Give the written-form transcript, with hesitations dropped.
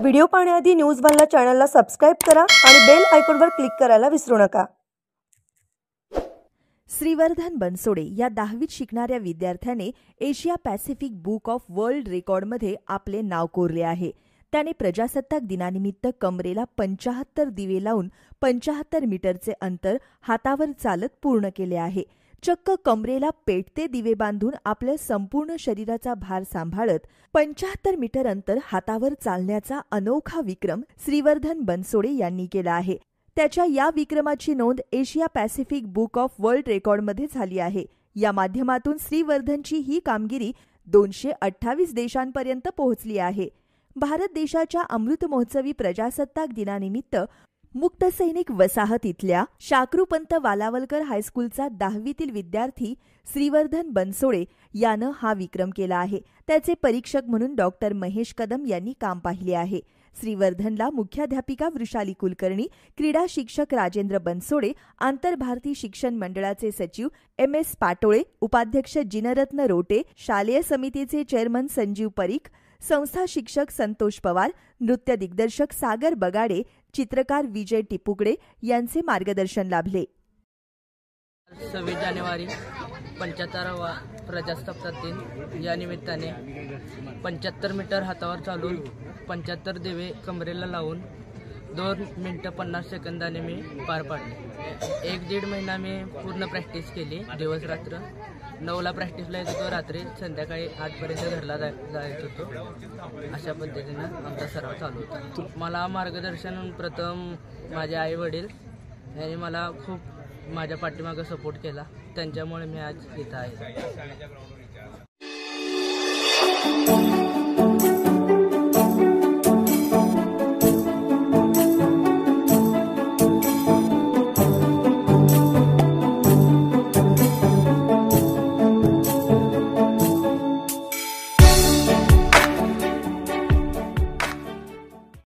Video पाहण्याआधी news बनला चॅनलला सबस्क्राइब करा आणि बेल आयकॉनवर क्लिक करायला विसरू नका। श्रीवर्धन बनसोडे या 10वीत शिकणाऱ्या विद्यार्थ्याने Asia Pacific book of world रेकॉर्डमध्ये आपले नाव कोरले आहे। त्याने प्रजासत्ताक दिनानिमित्त कमरेला 75 दिवे लावून 75 मीटरचे अंतर हातावर चालत पूर्ण केले आहे। चक्क कमरेला पेटते दिवे बांधून आपल्या संपूर्ण शरीराचा भार सांभाळत 75 मीटर अंतर हातावर चालण्याचा अनोखा विक्रम श्रीवर्धन बनसोडे यांनी केला आहे। त्याच्या या विक्रमाची नोंद Asia Pacific book of world रेकॉर्डमध्ये झाली आहे। या माध्यमातून श्रीवर्धनची ही कामगिरी 228 देशांपर्यंत पोहोचली आहे। भारत देशाच्या अमृत महोत्सवी प्रजासत्ताक दिनानिमित्त मुक्त सैनिक वसाहतीतल्या शाकरूपंत वालावलकर हायस्कूलचा 10वीतील विद्यार्थी श्रीवर्धन बनसोडे यानं हा विक्रम केला आहे। त्याचे परीक्षक म्हणून डॉक्टर महेश कदम यांनी काम पाहिले आहे। श्रीवर्धनला मुख्याध्यापिका वृषाली कुलकर्णी, क्रीडा शिक्षक राजेंद्र बनसोडे, आंतरभारती शिक्षण मंडळाचे सचिव MS पाटोळे, उपाध्यक्ष जिनरत्न रोटे, शालेय समितीचे चेअरमन संजीव परीख, संस्था शिक्षक संतोष पवार, नृत्य दिग्दर्शक सागर बगाडे, चित्रकार विजय टिपुकडे यांचे मार्गदर्शन लाभले। 26 जानेवारी 75वा प्रजासत्ताक दिन या निमित्ताने 75 मीटर हातावर चालून 75 दिवे कमरेला लावून 2 मिनिटं 50 सेकंदाने मी पार पाडले। 1-1.5 महिना मी पूर्ण प्रॅक्टिस केली, दिवस रात्र। 9ला प्रॅक्टिसला येत होतो, रात्री संध्याकाळी 8पर्यंत घरला जायचं होतो। अशा पद्धतीनं आमचा सराव चालू होता। मला मार्गदर्शन प्रथम माझे आई वडील यांनी मला खूप माझ्या पाठीमागे सपोर्ट केला, त्यांच्यामुळे मी आज इथं आहे।